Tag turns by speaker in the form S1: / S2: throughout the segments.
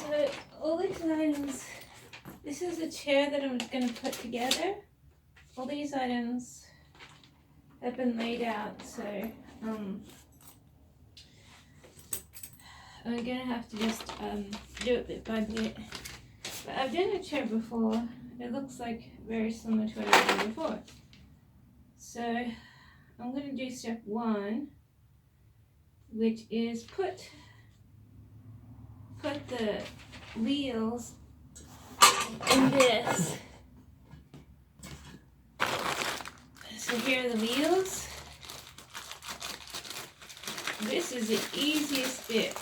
S1: So all these items, this is a chair that I'm going to put together. All these items have been laid out, so I'm going to have to just do it bit by bit. But I've done a chair before. It looks like very similar to what I've done before. So I'm going to do step 1, which is put the wheels in this. So here are the wheels. This is the easiest bit.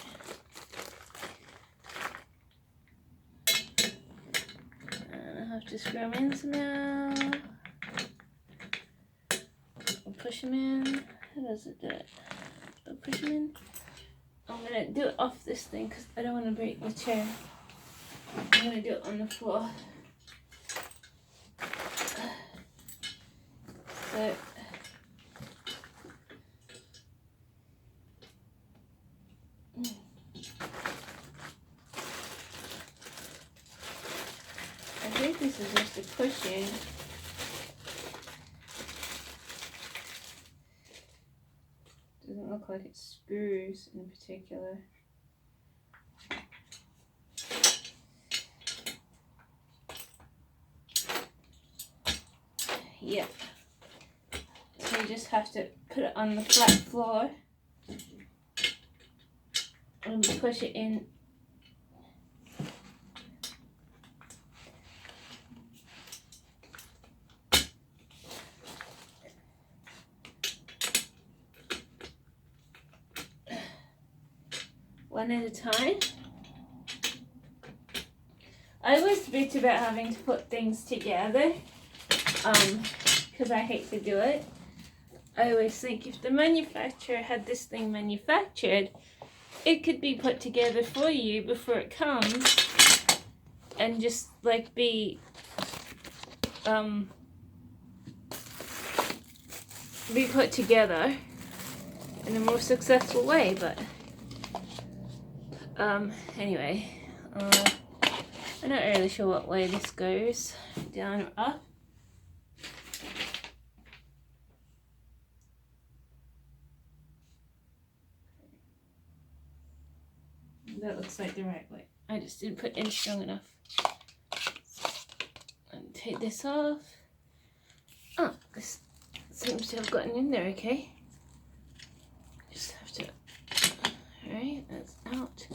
S1: And I have to screw them in somehow. I'll push them in. How does it do it? I'll push them in. I'm going to do it off this thing because I don't want to break the chair. I'm going to do it on the floor. So I think this is just a pushing. Doesn't look like it screws in particular. Yep. So you just have to put it on the flat floor and push it in. One at a time. I always bitch about having to put things together because I hate to do it. I always think if the manufacturer had this thing manufactured, it could be put together for you before it comes and just like be put together in a more successful way. But anyway, I'm not really sure what way this goes, down or up. That looks like the right way. I just didn't put in strong enough. And take this off. Oh, this seems to have gotten in there okay. Just have to, alright, that's out.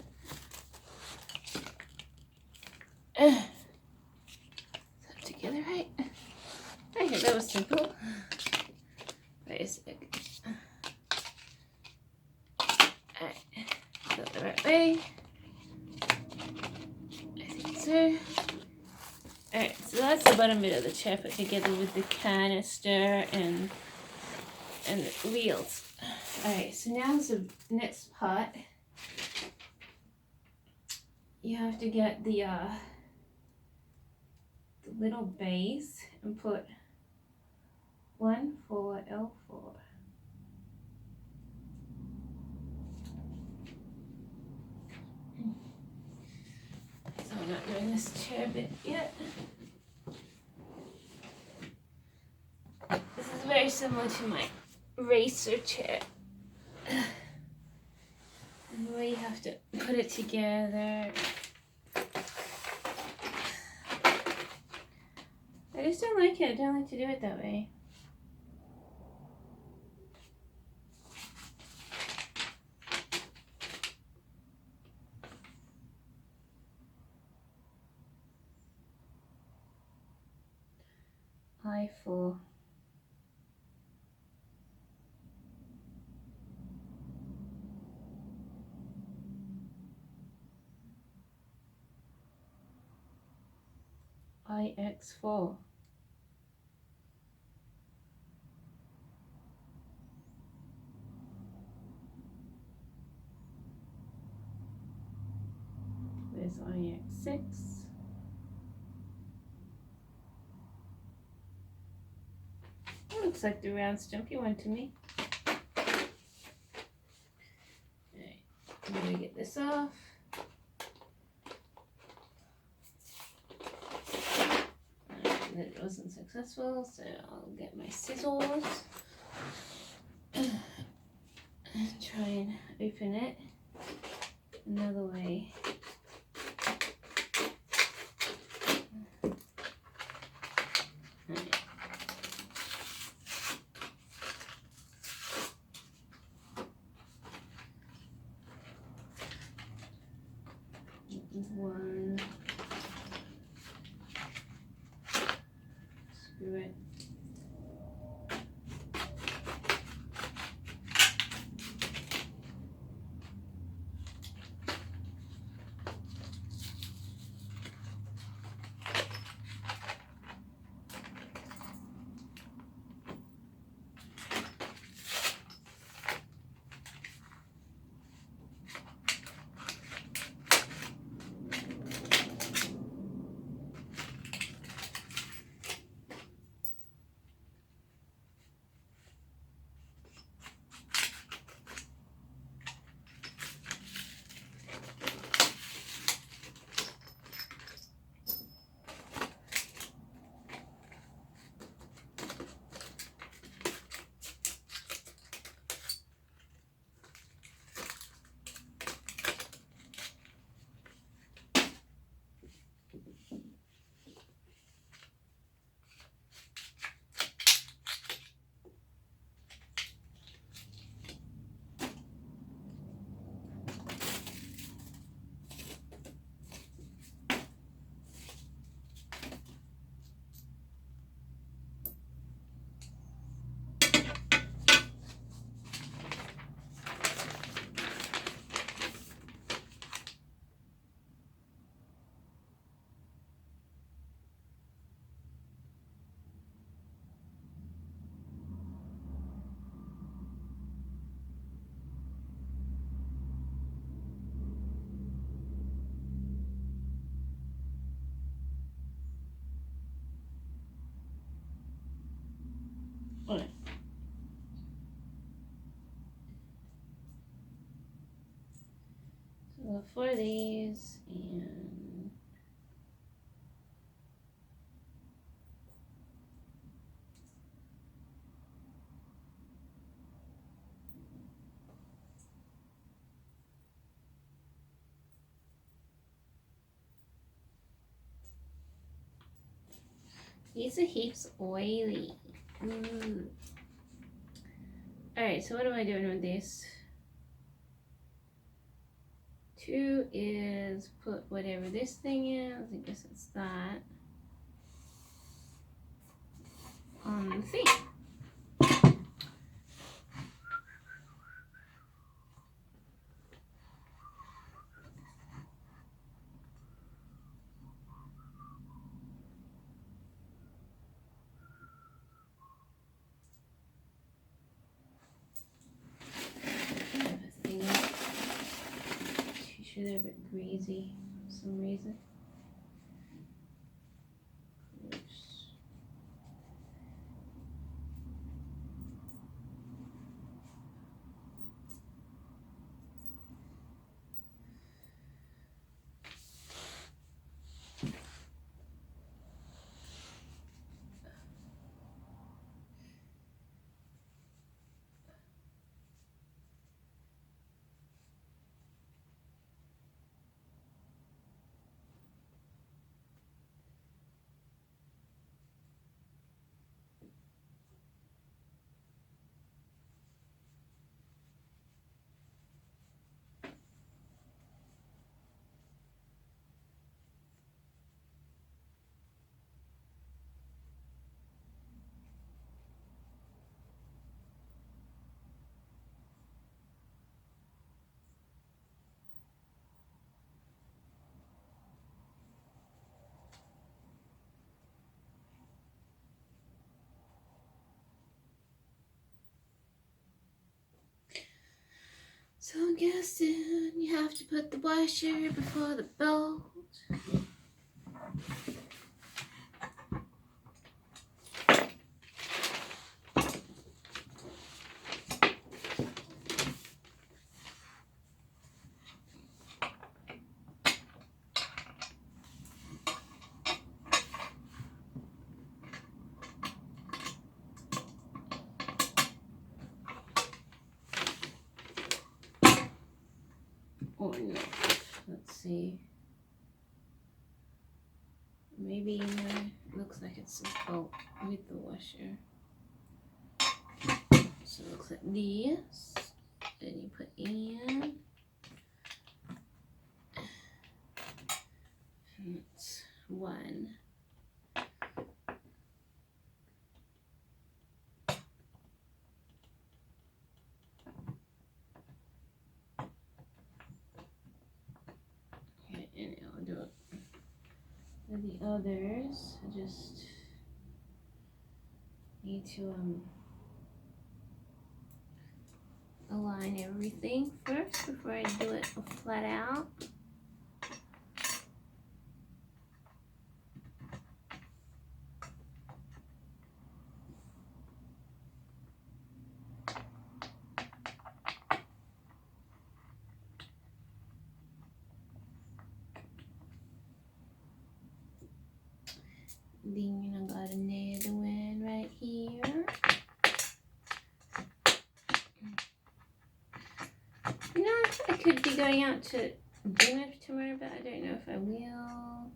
S1: Is that together right? Okay, that was simple. Wait a sec. Alright, is that the right way? I think so. Alright, so that's the bottom bit of the chair put together with the canister and the wheels. Alright, so now's the next part. You have to get the little base and put 1, 4, L4. So I'm not doing this chair bit yet. This is very similar to my racer chair. And the way you have to put it together. I just don't like it. I don't like to do it that way. I4. IX4. There's IX6. That looks like the round stumpy one to me. Alright, I'm gonna get this off. wasn't successful, so I'll get my scissors and try and open it another way. One, screw it. Alright. So 4 of these, and these are heaps oily. Alright, so what am I doing with this? 2 is put whatever this thing is, I guess it's that, on the thing. They're a bit greasy for some reason. Oops. So I'm guessing you have to put the washer before the belt. see. Maybe looks like it's bolt with the washer. So it looks like this. Then you put in. And it's one. Okay, and I'll do it with the others. I just need to align everything first before I do it flat out. Then I got another one right here. You know, I could be going out to dinner tomorrow, but I don't know if I will.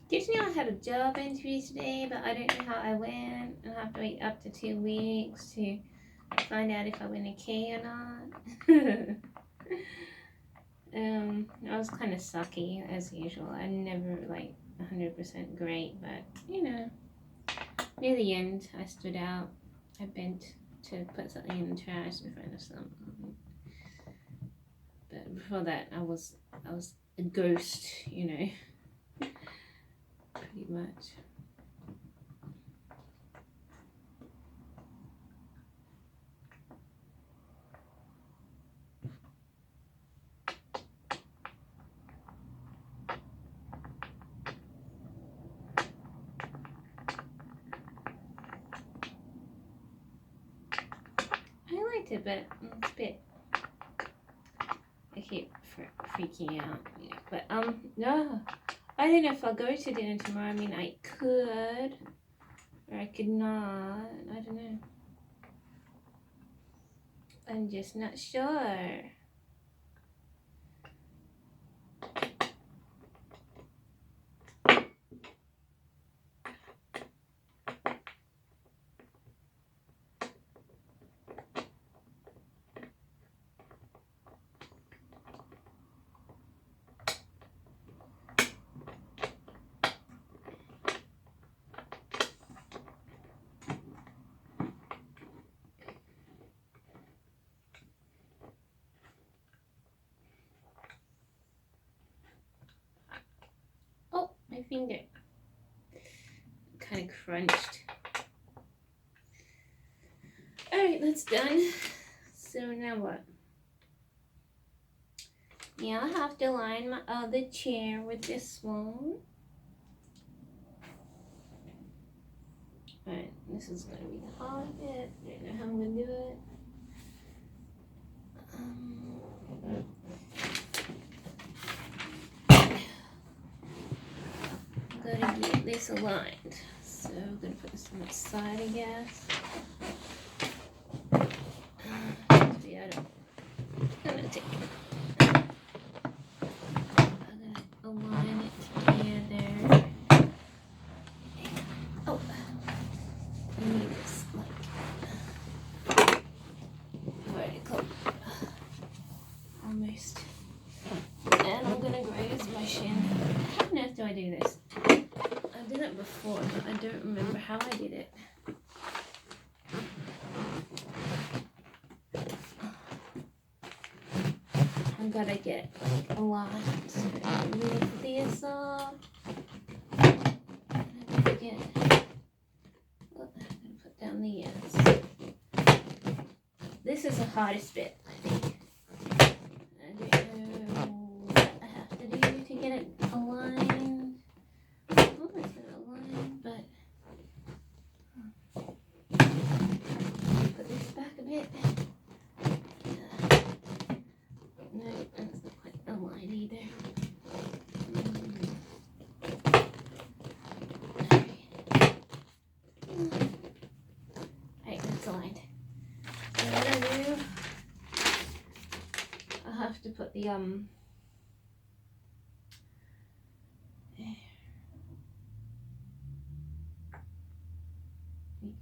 S1: Did you know I had a job interview today, but I don't know how I went. I'll have to wait up to 2 weeks to find out if I win okay or not. I was kind of sucky as usual. I never like 100% great, but you know, near the end I stood out. I bent to put something in the trash in front of something. But before that, I was a ghost, you know. Pretty much. I liked it, but it's a bit. I keep freaking out. Yeah. But no. I don't know if I'll go to dinner tomorrow. I mean, I could, or I could not. I don't know. I'm just not sure. My finger kind of crunched. Alright, that's done. So now what? Now I have to line my other chair with this one. Alright, this is going to be the hard bit. I don't know how I'm going to do it. I'm going to get this aligned. So I'm going to put this on the side, I guess. Yeah, I'm going to take it. I'm going to align it together. Oh, I need this like vertical. Almost. And I'm going to graze my shin. How on earth do I do this? I did it before, but I don't remember how I did it. I've got to get like a lot. So I move this off. And I'm going to put down the ends. This is the hardest bit, I think. I don't know what I have to do to get it aligned. But Excellent. So what I do, I have to put the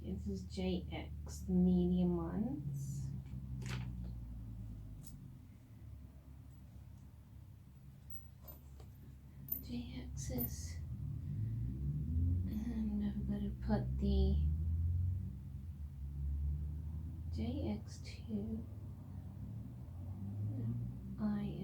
S1: this is JX, the medium ones. The JXs. And I've got to put the JX2 IX2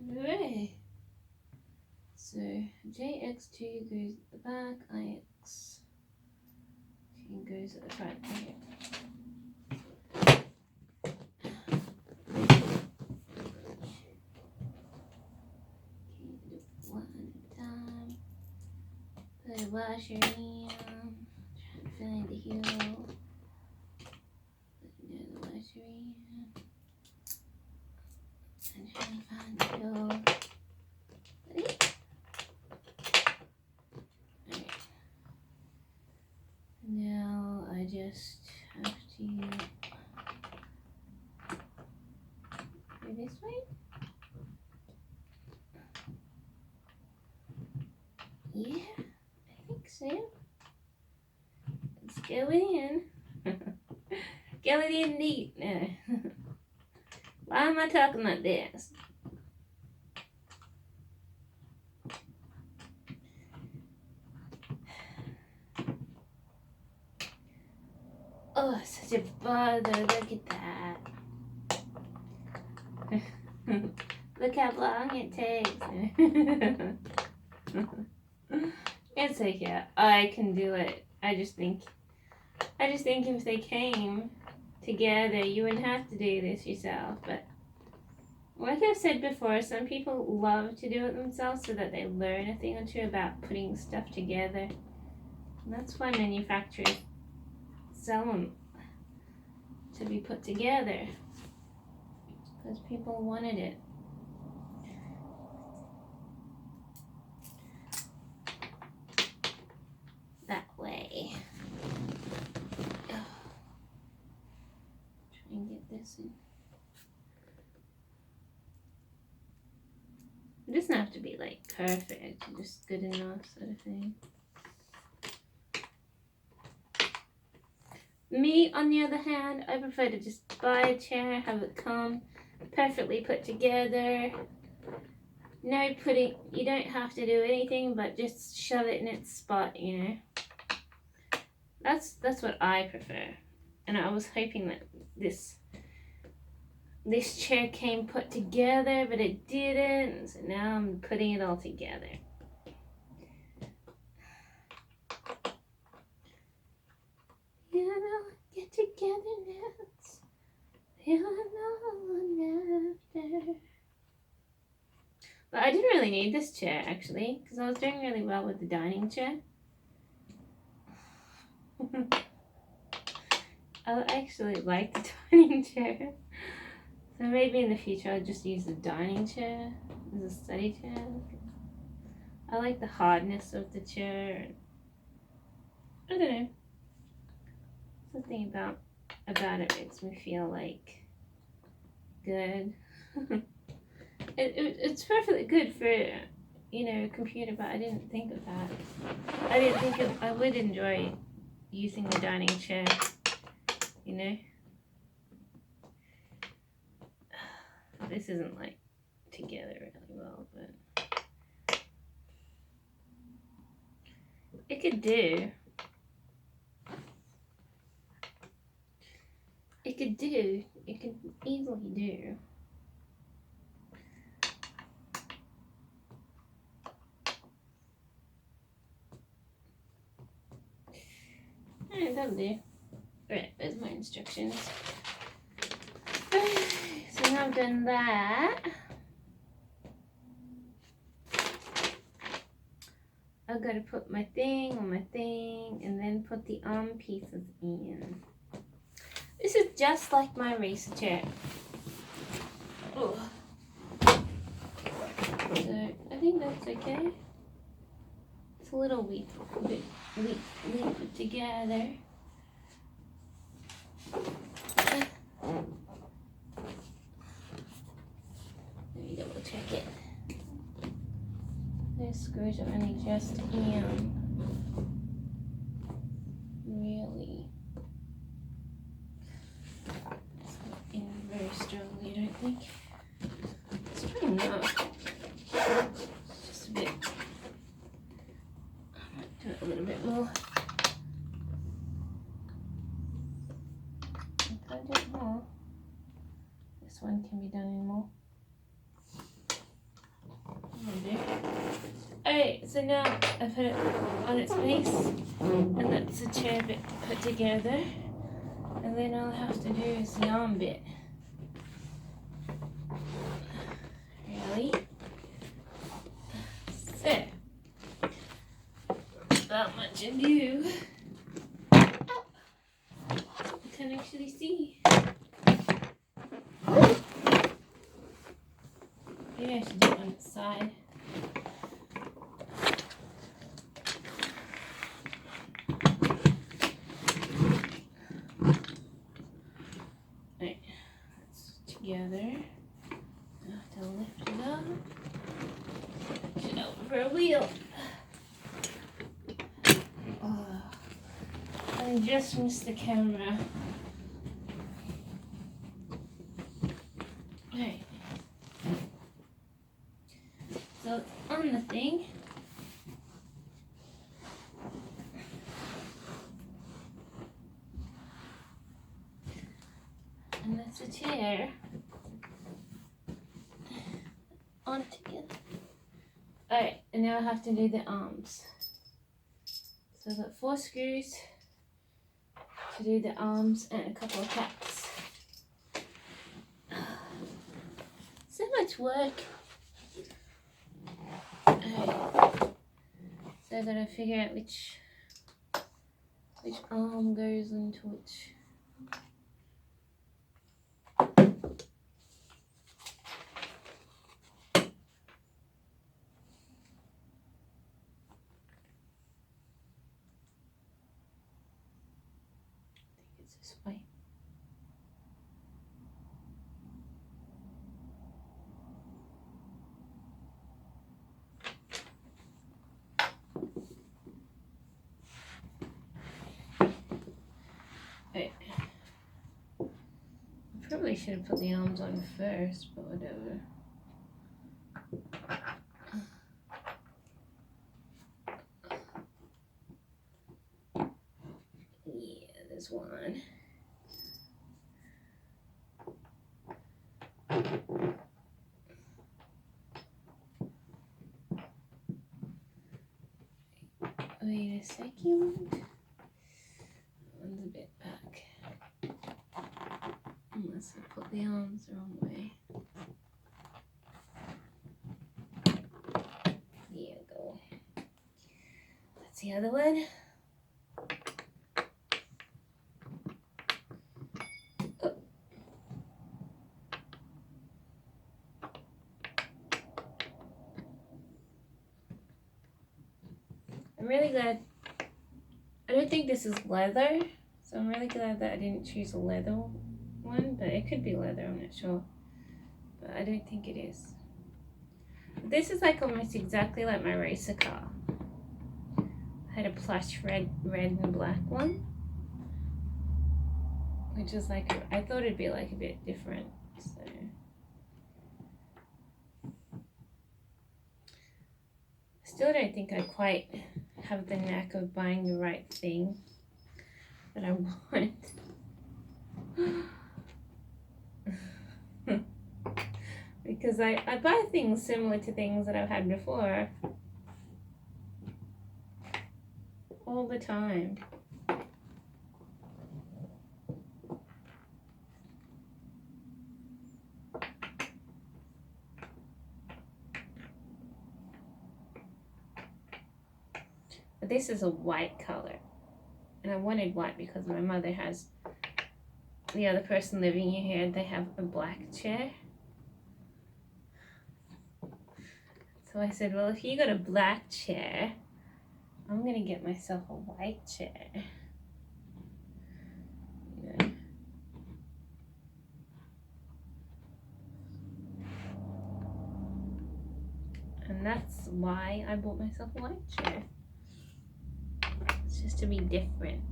S1: Hooray! So JX2 goes at the back, IX goes at the front here. Put a washer in, trying to find the heel. Put another washer in, and trying to find the heel. Alright. Now I just have to go this way. Yeah. So, let's go in. Go it in neat. No. Why am I talking like this? Oh, such a bother. Look at that. Look how long it takes. It's okay. I can do it. I just think if they came together, you wouldn't have to do this yourself. But like I've said before, some people love to do it themselves so that they learn a thing or two about putting stuff together. And that's why manufacturers sell them to be put together, because people wanted it. That way. Try and get this in. It doesn't have to be like perfect, just good enough sort of thing. Me, on the other hand, I prefer to just buy a chair, have it come perfectly put together. No putting, you don't have to do anything but just shove it in its spot, you know. That's what I prefer. And I was hoping that this chair came put together, but it didn't. So now I'm putting it all together. You know, get together now. You know, after. But I didn't really need this chair actually, because I was doing really well with the dining chair. I actually like the dining chair. So maybe in the future I'll just use the dining chair as a study chair. I like the hardness of the chair. I don't know. Something about it makes me feel like good. It's perfectly good for, you know, a computer, but I didn't think of that. I didn't think I would enjoy using the dining chair, you know. This isn't like together really well, but it could do. It could easily do. Alright, that'll do. Alright, there's my instructions. So now I've done that. I've got to put my thing on my thing and then put the arm pieces in. This is just like my racer chair. Oh. So I think that's okay. It's a little weak put together. Let me double check it. Those screws are only just in. Really. It's not in very strongly, I don't think. It's strong enough. Just a bit. I might do it a little bit more. If I do it more, this one can be done in more. Alright, so now I put it on its base, and that's the chair bit put together. And then all I have to do is the arm bit. Really? So, not much ado. You can actually see. Maybe I should do it on its side. Right, that's together. I have to lift it up. Push it out for a wheel. Oh, I just missed the camera. Alright. So it's on the thing. And that's a chair on together. Alright, and now I have to do the arms. So I've got 4 screws to do the arms and a couple of tacks. So much work. Alright. So I gotta figure out which arm goes into which. This way. Right. I probably should have put the arms on first, but whatever. Yeah, there's one. Wait a second. One's a bit back. Unless I put the arms the wrong way. There you go. That's the other one. Oh. I'm really glad. I don't think this is leather, so I'm really glad that I didn't choose a leather one, but it could be leather, I'm not sure. But I don't think it is. This is like almost exactly like my racer car. I had a plush red and black one, which is like, I thought it'd be like a bit different, so. Still don't think I quite have the knack of buying the right thing that I want. Because I buy things similar to things that I've had before all the time. But this is a white color, and I wanted white because my mother has the other person living here, they have a black chair. So I said, well, if you got a black chair, I'm gonna get myself a white chair. You know. And that's why I bought myself a white chair. It's just to be different.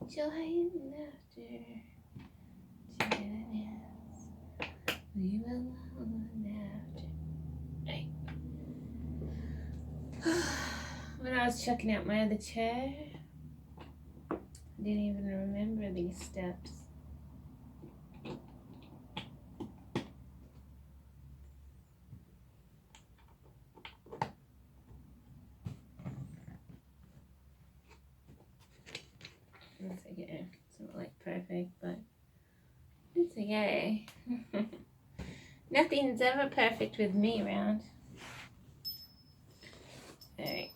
S1: Joy and laughter, we will laughter. Hey. When I was checking out my other chair, I didn't even remember these steps. It's okay. It's not like perfect, but it's okay. Nothing's ever perfect with me around. Alright,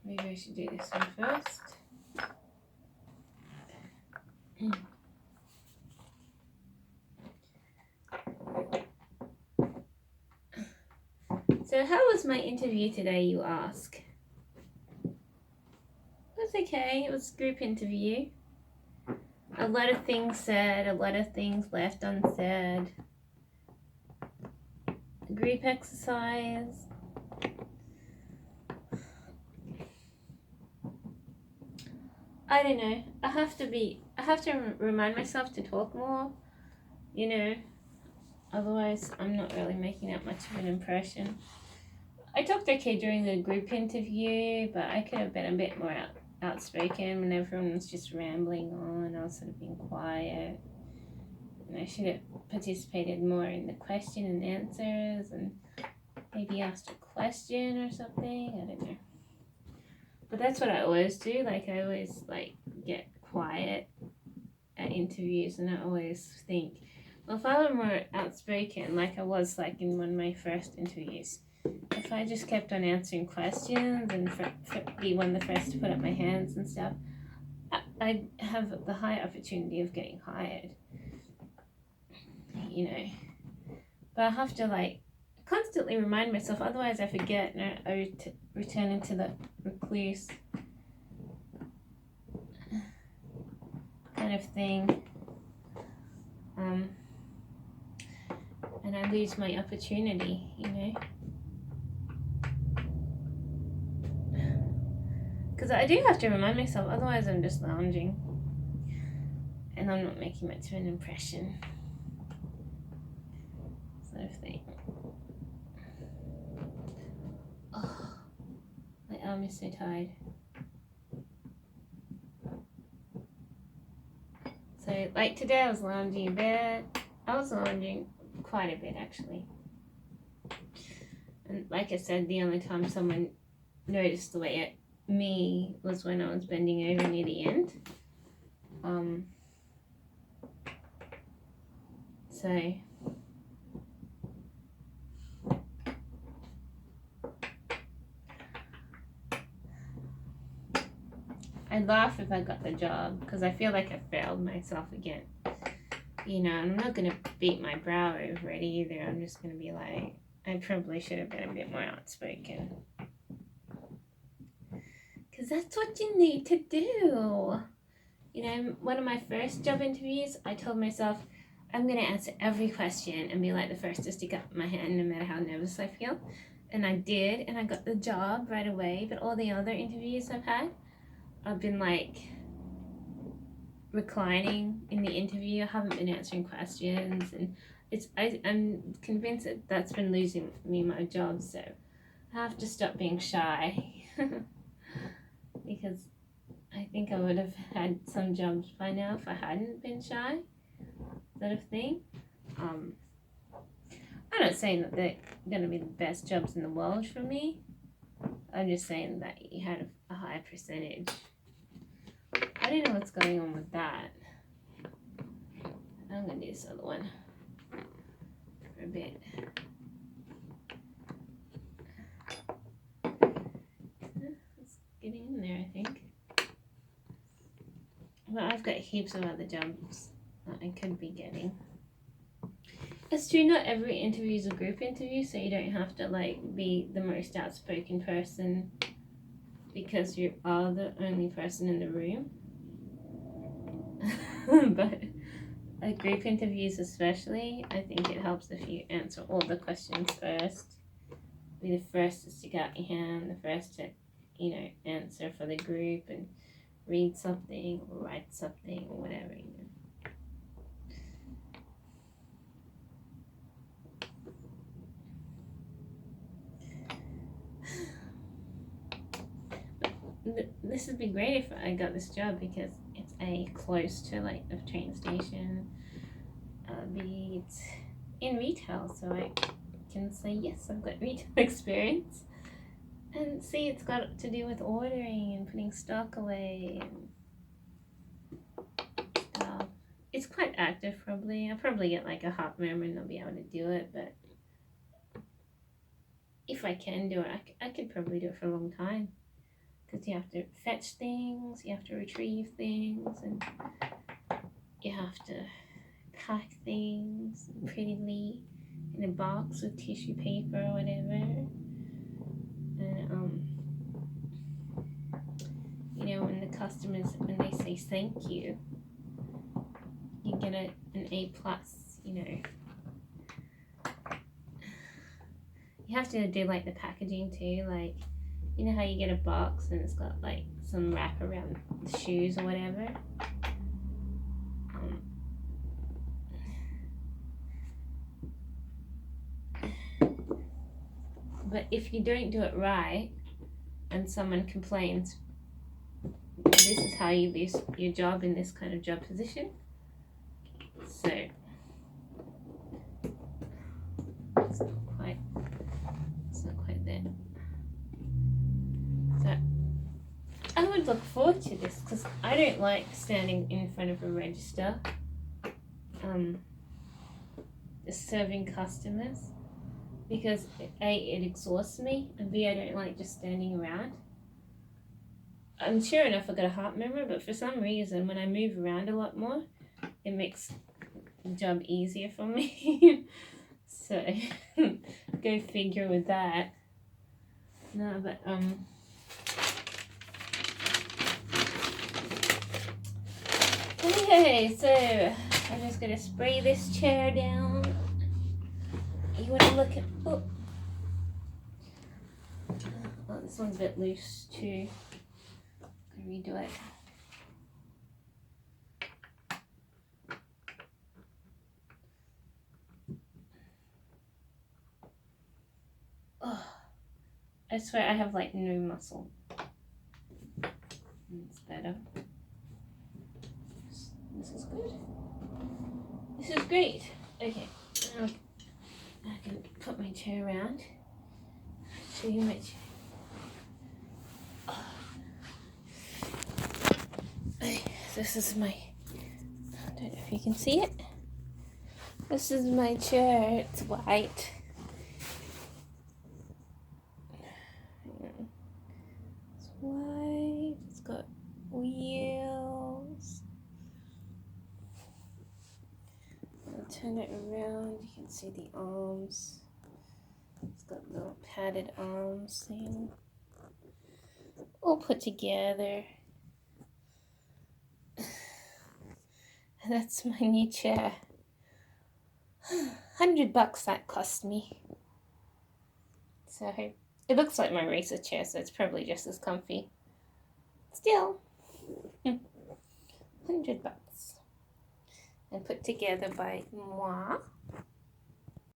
S1: maybe I should do this one first. So how was my interview today, you ask? It was okay. It was a group interview. A lot of things said, a lot of things left unsaid. Group exercise. I don't know. I have to remind myself to talk more, you know. Otherwise, I'm not really making that much of an impression. I talked okay during the group interview, but I could have been a bit more outspoken when everyone was just rambling on. I was sort of being quiet. And I should have participated more in the question and answers and maybe asked a question or something. I don't know. But that's what I always do. Like, I always, get quiet at interviews, and I always think, well, if I were more outspoken, like I was, in one of my first interviews, if I just kept on answering questions and be one of the first to put up my hands and stuff, I'd have the high opportunity of getting hired, you know. But I have to, constantly remind myself, otherwise I forget and I return into the recluse kind of thing. And I lose my opportunity, you know. Because I do have to remind myself, otherwise I'm just lounging. And I'm not making much of an impression. Sort of thing. Oh, my arm is so tired. So, today I was lounging a bit. I was lounging quite a bit, actually. And like I said, the only time someone noticed the way at me was when I was bending over near the end. So I'd laugh if I got the job, because I feel like I failed myself again. You know, I'm not going to beat my brow over it either. I'm just going to be like, I probably should have been a bit more outspoken. Because that's what you need to do. You know, one of my first job interviews, I told myself, I'm going to answer every question and be the first to stick up my hand no matter how nervous I feel. And I did, and I got the job right away. But all the other interviews I've had, I've been reclining in the interview. I haven't been answering questions, and I'm convinced that that's been losing me my job. So I have to stop being shy. Because I think I would have had some jobs by now if I hadn't been shy, sort of thing. I'm not saying that they're going to be the best jobs in the world for me. I'm just saying that you had a high percentage. I I don't know what's going on with that. I'm gonna do this other one for a bit. It's getting in there, I think. Well, I've got heaps of other jobs that I could be getting. It's true, not every interview is a group interview, so you don't have to like be the most outspoken person because you are the only person in the room. But at group interviews especially, I think it helps if you answer all the questions first. Be the first to stick out your hand, the first to, answer for the group and read something or write something or whatever, This would be great if I got this job because it's close to like the train station. B, it's in retail, so I can say yes, I've got retail experience. And C, it's got to do with ordering and putting stock away and stuff. It's quite active probably. I'll probably get like a hot memory and I'll be able to do it, but if I can do it, I could probably do it for a long time. Because you have to fetch things, you have to retrieve things, and you have to pack things prettily in a box with tissue paper or whatever. And when the customers, when they say thank you, you get an A+. You have to do like the packaging too, like. You know how you get a box and it's got like some wrap around the shoes or whatever? But if you don't do it right and someone complains, this is how you lose your job in this kind of job position. So it's not quite there. So I would look forward to this because I don't like standing in front of a register, just serving customers, because A, it exhausts me, and B, I don't like just standing around. I'm sure enough I got a heart murmur, but for some reason when I move around a lot more, it makes the job easier for me. So go figure with that. No, but okay, so I'm just gonna spray this chair down. You wanna look at oh, this one's a bit loose too. I'm gonna redo it. Oh, I swear I have like no muscle. It's better. This is good. This is great. Okay, now I can put my chair around. Show you my chair. Oh. Okay, this is my. I don't know if you can see it. This is my chair. It's white. It's white. It's got wheels. I'll turn it around. You can see the arms. It's got little padded arms thing. All put together. That's my new chair. $100 that cost me. So it looks like my racer chair, so it's probably just as comfy. Still, $100 and put together by moi.